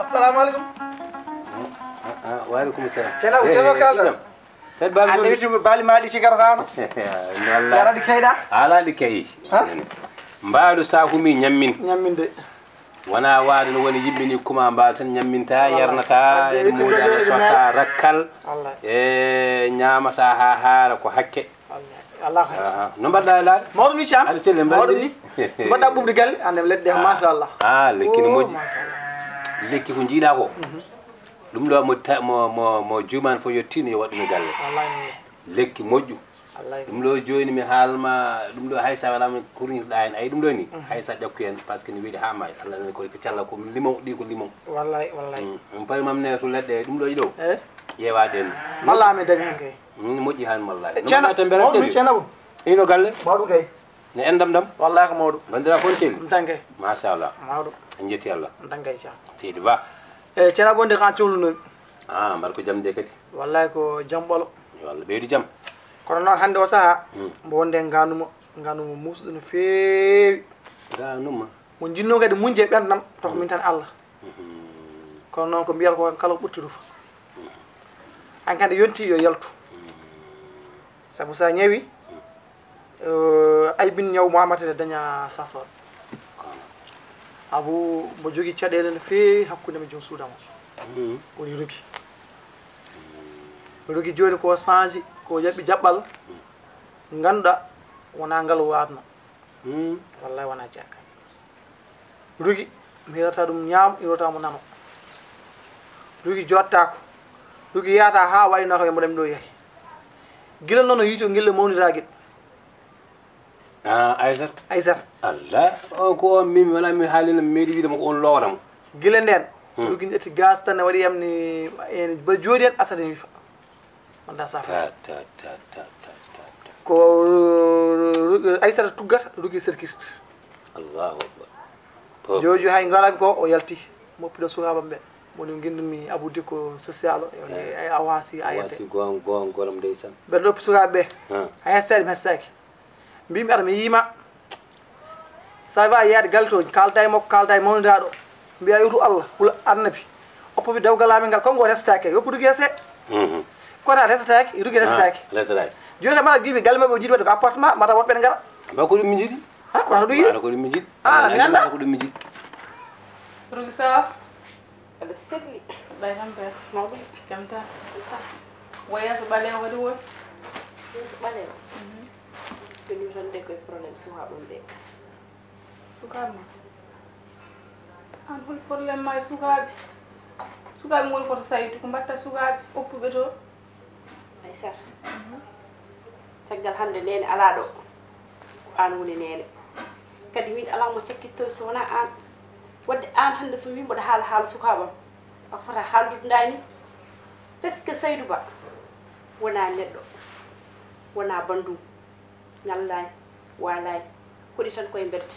السلام عليكم. وعليكم السلام. تلا وتلا كذا. سيد بالي. أنا بيجي بالي ما لي شيء كرهان. والله. يا رادي كيدا. على دكاي. مبالو ساكومي نيامين. نيامين دي. وانا وادن وني يبني كوما مبالتن نيامينتا يرنتا مودا سوتا ركال. الله. نيامتا ها ها ko hakke. الله. no badda la. Mawdo mi cham. Mawdo ni. Badda bubdi gal ande ledde ma sha Allah. lekki moji. Lekki ko jiida ko. Dum do mo juman fo yottino yo wadumi galle. Wallahi. Lekki moƴƴu. Dum do joni mi halma dum do haysa wala mi kurniɗa en ay dum do ni haysa ƴakku en parce que ni wiide ha may Allah ne ko calla ko limon ɗi ko limon. Wallahi wallahi. Pay mam ne to ledde dum do yido. Yewaden. Malla mi dañi hen kay. Moƴƴi han wallahi. Cena tambere sel. Cena bu. Ino galle. Mawdu kay. Ne endam dam. Wallahi ko mawdu. Bandira fontel. Tanke. Masha Allah. Mawdu. Njeti Allah. Tanke cha. Sidi ba. Cena bonde kan ciwlu non. Mbar ko jamde kati. Wallahi ko jambolo. Wallahi beedi jam. Kono non hande o saha mbo wonde nganumo musdo no feewi ganuma mo jinno kadi munje bendam to min tan Allah kono non ko mbiyal ko kala ɓurtiru fa an kande yonti yo yaltu sabu sa ñewi ay bin ñaw Muhammad de daña safar abu mo jogi caɗele no feewi hakkude me joom suudamo woni rugi joni ko sanji ko yaɓi jaɓɓal ganduɗa wona ngal watno wallahi wona jakka rugi mi hirata ɗum ñaam hirotamo nano rugi jottako rugi yata ha wayno ko mboɗen ɗo yeehi gila noon o yiito gille mawniraguel Aissata Allah o ko on mimi wala mi haalino mi meeɗi wiidemo ko on lowramo gile nden rugi ƴetti gas tan ne waɗi yamni en ba jooɗi en asata mi wifa wonda safa ko Aissata tuggata rugi serkirta Allahu akbar jojo hay ngaran ko o yalti moppiɗo sukabam ɓe woni guindumi Abou Dikko social o a wasi ayede wasi gon golam ndeysan ɓe ɗoppi sukaɓe ɓe hay hestade mi hestaki mbimi aɗa mi yiima sa wawi yaade galle to kalda e makko kalda e mawniraɗo mbiya yutu Allah hula annabi oppomi dewgal amin ngal konko restaki yoppu rugi hese kota resataki rugi resataki joni mbaɗa jiimi galle mabɓe jiiɗi wadde ko appartement mbaɗa woɓɓe ne gara mba ko ɗum mi jiiɗi mbaɗa ɗum yiiɗi ko ɗum mi jiiɗi mi ganda ko ɗum mi jiiɗi rugi sa aɗa selli ɓay tan ber mawɗum jam tan wo yeeso ɓalewo waɗi woni yeeso ɓalewo jooni tan de koye probléme sukaɓam ɓe sukaɓe ma an hol probléme ma e sukaɓe ngoni koto saytu ko mbatta sukaɓe oppuɓe to Aissata caggal hande nene ala ɗo ko an woni nene kadi min ala mo cakkitto so wona an wadde an hande so wimboɗa haala sukaɓam a fota haaldudani presque Saydou Ba wona neɗɗo wona bandum ñallani walani koɗi tan koye mbedde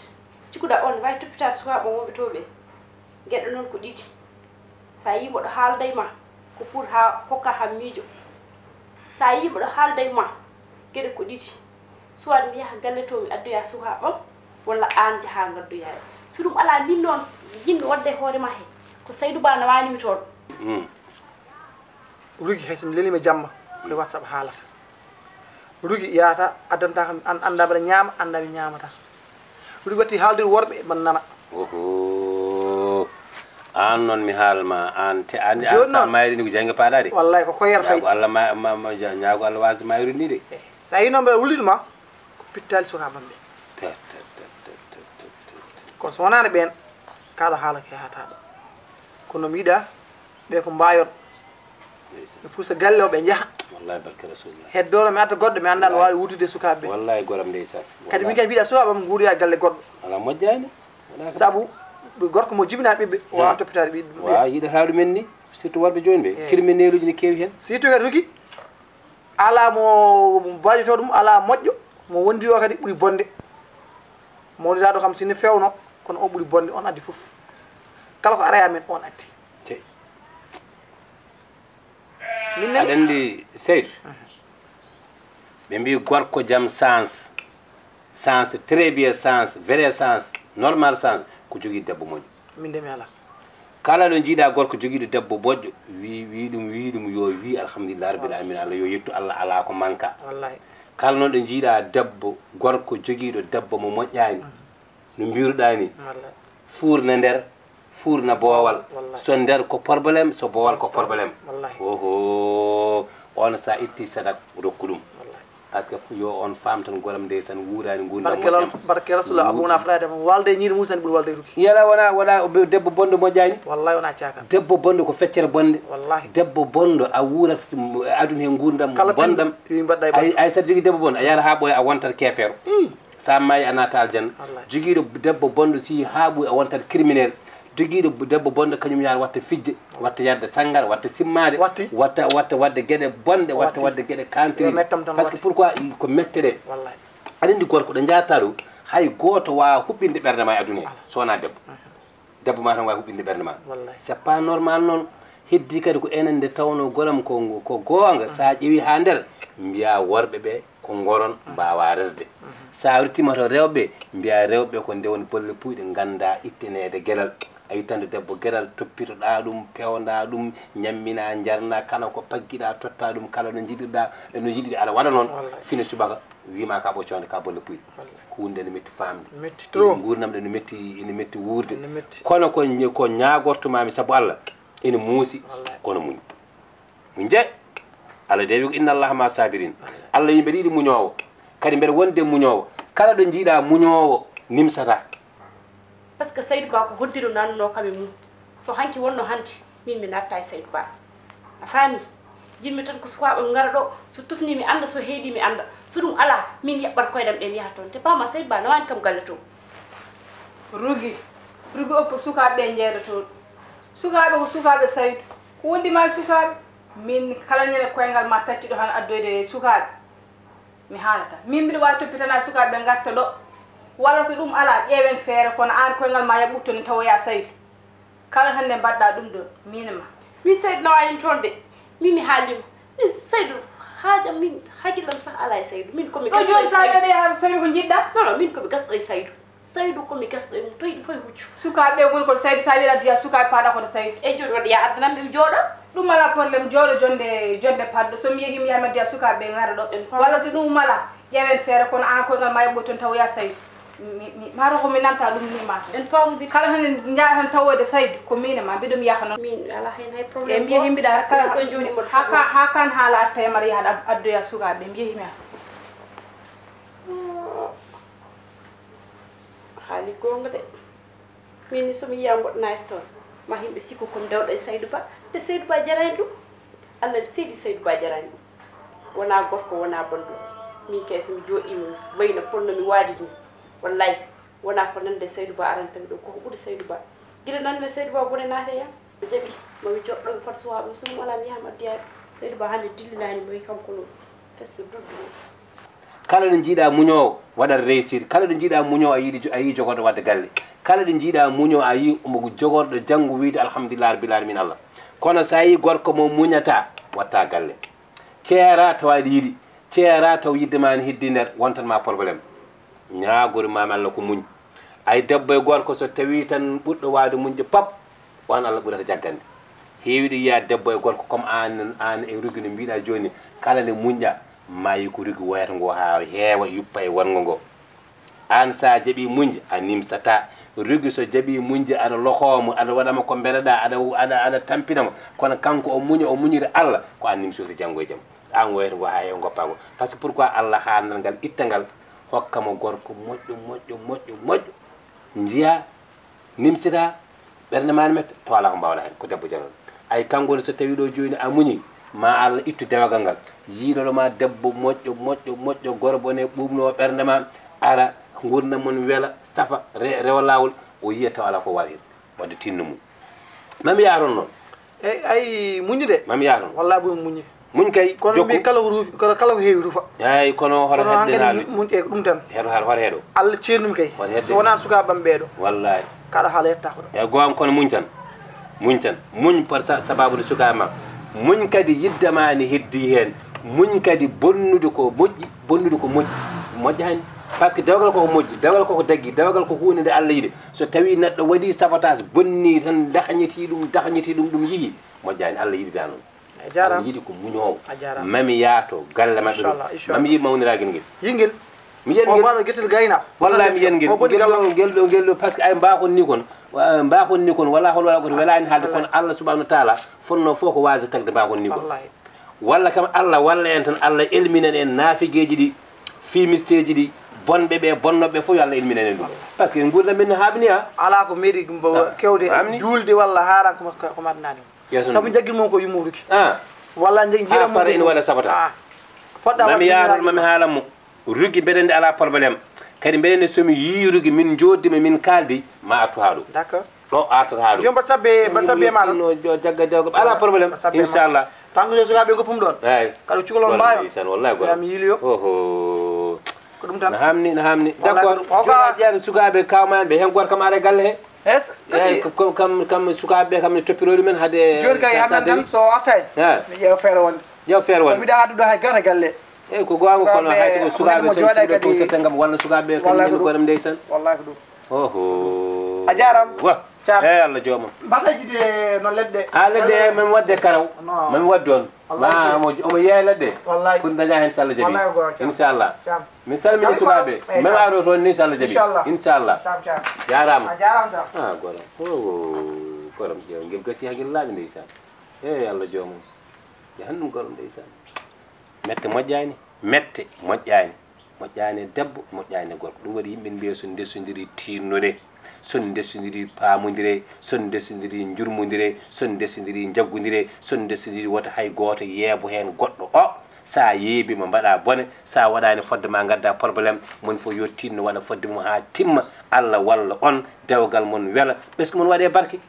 cikkuɗa on wawi toppitade sukaɓam wonɓe toɓe gueɗe noon ko ɗiɗi sa yimboɗo haalday ma ko pour ha hokka ha miijo sa yimboɗo haalday ma gueɗe ko ɗiɗi soit mi yaha galle to mi addoya sukaɓam walla an jaaha gaddoya so ɗum ala min noon yimɓe wadde hoorema he ko Saydou Ba nawanimi toon rugi hay somi lelima jamma koye WhatsApp haalata rugi yata addanta kam anda mbaɗa ñaama anda mi ñamata rugi watti haaldir worɓe man nana an noon mi haalma an te an Joni sa noon. mayri ni ko jangue paɗa de wallahi ko koyere fayi ñaago Allah ñaago Allah wasi mayru ni de so a yi noon mbeɗa wullituma ko pittali sukabam ɓe kono so wonani ɓen kaɗa haala ke hataɗo kono mi yiɗa ɓe ko mbayon mi fuusa galle o ɓe jaaha wallahi barke rasulullah heddono mi adda goɗɗo mi anda no wawi wutude sukaɓe ɓe wallahi goram ndeysan kadi min kadi mbiɗa sukabam guuroya galle goɗɗo ala moƴƴani saabu gorko mo jibinani ɓiɓɓe o wawa toppitade ɓiɓɓe wa yiɗata ɗumen ni surtout worɓe joni ɓe criminel uji ne kewi hen surtout kadi ruki ala mo bajoto ɗum ala moƴƴo mo wondi o kadi ɓuuri bonde mo woniraɗo kam sinno fewno kono on ɓuuri bonde on addi foof kala ko araya men on addi min aɗa andi Seydou ɓe mbi gorko jaam sens très bien sens vrai sens normal sens ko jogui debbo moƴƴo min de mi ala kala ɗo jiiɗa gorko joguiɗo debbo boƴƴo wi ɗum yo wi alhamdulillah rabbil alamin Allah yo yettu Allah ala ko manka wallahi kala noon ɗo jiiɗa debbo gorko joguiɗo debbo mo moƴƴani no mbiruɗa ni wallahi fuurna nder fuurna boowal wallahi so nder ko probléme so boowal ko probléme wallahi oho on sa itti sadak rokku ɗum wallahi par ce que yo on fam tan goram ndeysan wuurani barke rasulullah abouna frade mo walde ñiiɗo musani ɓuuri walde ruki yala wona debbo bonɗo moƴƴani wallahi wona caka debbo bonɗo ko feccere bonde wallahi debbo bonɗo a wuurat aduna hen gurdam kala bonɗam wi mbaɗɗa e ay saɗa jogui debbo bonɗo a yara ha ɓooya a wontat kefeero sa maayi a naata aljanna Wallahi. joguiɗo debbo bonɗo si ha ɓooyi a wontat criminel joguiɗo debbo bonɗo kañum yaara watta fijde watta yarde sangar watta simmade Watti. watta wadde gueɗe bonɗe watta Watti. wadde gueɗe kantiri Yo mettam tan par ce que watti. pourquoi ko mette ɗe wallahi aɗa andi gorko ɗo jaata ɗo hay goto wawa huɓɓinde ɓerde ma e aduna he so wona debbo debbo ma tan wawi huɓɓinde ɓerde ma wallahi c' est pas normal noon heddi kadi ko enen nde tawno golam ko goonga sa ƴeewi ha nder mbiya worɓe ɓe ko goron mbawa resde sa rettima to rewɓe mbiya rewɓe ko nde woni bolle puyɗe ganda ittanede gueɗal a yittande debbo gueɗal toppitoɗa ɗum pewda ɗum ñammina jarna kala ko pagguiɗa totta ɗum kala no jiɗirɗa no jiɗiri aɗa waɗa noon Wallahi. fine subaka wima ka ɓocconde ka bolle puyɗe hunde ne metti famde metti trop gurnam ɗe ene metti wurde ene metti kono ko ñagortumami saabu Allah ene muusi Wallahi. kono muñ muñ je Allah dewi ko inna allaha ma sabirin Allah yimɓe ɗiɗi muñowo kadi mbeɗa wonde muñowo kala ɗo jiiɗa muñowo nimsata par ce que Saydou Ba ko hoddiro nanno kam e mum so hanki wonno hanti min mi natta e Saydou Ba a faami jinmi tan ko sukaɓe gara ɗo so tufni mi anda so heeɗi mi anda so ɗum ala min yaɓɓat koydam ɗe mi yaha toon te pama Saydou Ba nawani kam galle to rugi oppo sukaɓe jeeɗotoɗo sukaɓe ko sukaɓe Saydou ko wondima e sukaɓe min kala ñande koyngal ma tattiɗo han addoyde sukaɓe mi haalata min mbiɗa wawi toppitana sukaɓe garta ɗo walla so ɗum ala ƴeewen feere kono an koyngal ma yaɓɓutto ni tawoya Saydou kala hande mbaɗɗa ɗum ɗo minema min Saydou nawani toon de min mi haalima min Saydou haajam min hakkillam sah ala e Saydou min komi ɗo joni sa wiyaɗa yaha Saydou ko jiɗɗa non min komi gasɗo e Saydou komi gasɗo e mum to yiɗi fof e huccu sukaɓe goni koto Saydou sa wiyaɗa diya sukaɓe paɗa koto Saydou e joni waɗa ya addanamɓe mi jooɗo ɗum ala probléme jooɗo jonde padɗo somi yeehi mi yahma diya sukaɓe gara ɗo walla so ɗum ala ƴeewen feere kono an koyngal ma yaɓɓo toon tawoya Saydou mata komi nanta ɗum ni mata en pawmodiri kala hande jaa tan tawode Saydou ko minema mbiɗum yaha noon min ala hen hay e probléme mbiya himɓiɗa ɗo joni moɗo ha kan haala atta e mbaɗa yahaɗa addoya sukaɓe mbiya himi haali gonga de min ni somi yiya goɗɗanaki toon ma yimɓe sikku komi dewɗo e Saydou Ba nde Saydou Ba jarani ɗum Allah seeɗi Saydou Ba jarani ɗum wona gorko wona bonɗo min kay somi jooɗima wayno ponno mi waadi ni wallahi wona ko nande Saydou Ba arantami ɗo koko ɓuuri Saydou Ba guila nanmi Saydou Ba bone naate yam mi jaaɓi mami joɗɗo mi fota suwaɓe so ɗum ala mi yahama addiyaɓe Saydou Ba hande dillinani mo wi kanko no fesso duddu kala ɗo jiiɗa muñowo waɗat réussir kala ɗo jiiɗa muñowo a yi jogorɗo wadde galle kala ɗo jiiɗa muñowo a yi omo jogorɗo janggo wiide alhamdulillah rabbil alamin Allah kono sa yi gorko mo muñata watta galle ceera tawa yiiɗi ceera taw yiddema ne heddi nder wontanma probléme ñaagori mami Allah ko muñ ay debbo e gorko so tawi tan ɓurɗo wawde muñde pap on Allah ɓurata jaggande heewiɗo yiya debbo e gorko comme an e rugui no mbiɗa joni kala nde muñƴa mayi ko rugui woyata ngo ha heewa yuppa e wongo ngo an sa jaaɓi muñde a nimsata rugi so jaɓi muñde aɗa lohomo aɗa waɗama ko mbeɗeɗa aɗa tampinamo kono kanko o muñiri Allah ko an nimsori janggo e jaam an woyata ngo ha e goppago par ce que pourquoi Allah haaldal ngal itta ngal hokkamo gorko moƴƴo jiya nimsita ɓernde ma ne mette to ala ko mbawɗa hen ko debbo jalol ay kangol so tawi ɗo joni a muñi ma Allah ittu dewagal ngal yiiɗoɗo ma debbo moƴƴo gorbo ne ɓumno ɓernde ma ara gurdam mon weela safa rewa lawol o yiya taw ala ko wawi wadde tinno mum mami yaron noon eyyi ay muñde de mami yaron wallahi ɓuri muñde muñ kay kono mbi kala ko ruufi kala ko heewi rufa eyi kono hoto heddenaɗu muñ e ɗum tan hoto heeɗo Allah ceernum kay so wona sukaɓam ɓeeɗo wallahi kaɗa haala yetta ko eyyi gowam kono muñ tan muñ par sababude sukaɓe ma muñ kadi yiddama ne heddi hen muñ kadi bonnude ko moƴƴi moƴƴani par ce que dewgal koko moƴƴi dewgal koko daggi dewgal ko hunde nde Allah yiɗi so tawi neɗɗo waɗi sabotage bonni tan dañiti ɗum ɗum yiihi moƴƴani Allah yiɗita noon Allah yiɗi ko muñowo mami yaato galle maɓɓe ɗum mami yi mawniragel ngel yingel mi yen ngel guetel gayna wallahi mi yen ngel ɗo par ce que ay mbakonni kon wala hol wala koto welani haalde kono Allah subahanahu wa taala fonno fof ko wasi tagde mbakonni kon walla kam Allah walla en tan Allah elminen en naafigueji ɗi fimisteji ɗi bonɓe ɓe bonnoɓe fof yo Allah elminen en ɗum par ce que gurdam men haɓni ha ala ko meeɗi kewde juulde walla haaran ko matnani sabu jaggil mon ko yumuruki walla jiiram par ene waɗa sabotage mami yaron mami haalanmo rugui mbeɗende ala probléme kadi mbeɗende somi yi rugui min joddima min kaldi ma artu ha ɗo d'accord ɗo artata ha ɗo jom basabbe maɗa jagga dewgo ala probléme inchallah tangude sukaɓe goppum ɗon eyyi kaɗa cukalon mbayo wallahi goɗɗo mi yiiliyo oho ko ɗum tan no hamni d' accord joɗa ƴeeɗa sukaɓe kawma ɓe hen goto kam ara e galle he eyyi kam sukaɓeɓe kam ne toppiroli men haade joni kay hamen tan so artani mi ƴeewa feere wonde mbiɗa hadduɗo hay gata galle eyyi ko gonga kono hayso sukaɓe soɗo to sotte gam walla sukaɓeɓe kañum goɗam ndeysan wallahi ko ɗum oho a jaram wa eyyi Allah joomam mbasajide no leɗɗe leɗɗe mami wadde karaw mami wadde on ma omo yeeya leɗɗe wallahi pour daña hen so Allah jaaɓi inchallah mi salmini sukaɓe même aɗo toon ni so Allah jaaɓi inchallah jarama a goram ƴeew guel gasi ha guel laaɓi ndeysan eyyi Allah joomum yahan ɗum goram ndeysan mette moƴƴani debbo moƴƴani gorko ɗum waɗi yimɓe mbiya so ndesodiri tinnude son ndesodiri paamodire son ndesodiri jurmodire son ndesodiri jaggodire son ndesodiri wota hay goto yeebo hen goɗɗo o sa yeebima mbaɗa bone sa waɗani fodde ma gadda probléme mon fof yo tinno waɗa fodde mum ha timma Allah walla on dewgal mon weela ɓesgu mon waɗe barke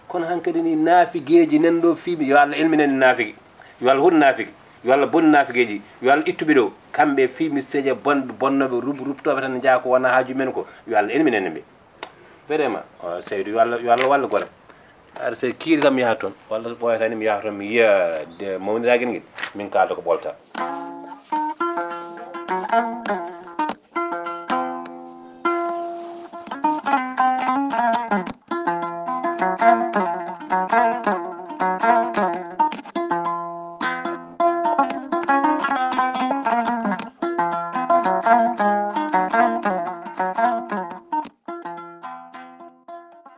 kono hankkadi ni naafigueji nanɗo fiimi yo Allah elminen naafigue yo Allah huɗo naafigue yo Allah bonni naafigueji yo Allah ittuɓe ɗo kamɓe fimisteji bonɓe bonnoɓe ruptoɓe tan jaa ko wona haaju men ko yo Allah elminen ɓe vraiment Seydou yo Allah walla goɗam aɗa so kiiri kam mi yaha toon walla ɓoyatani mi yaha toon mi yiya mawniraguel nguel min kalda ko ɓolta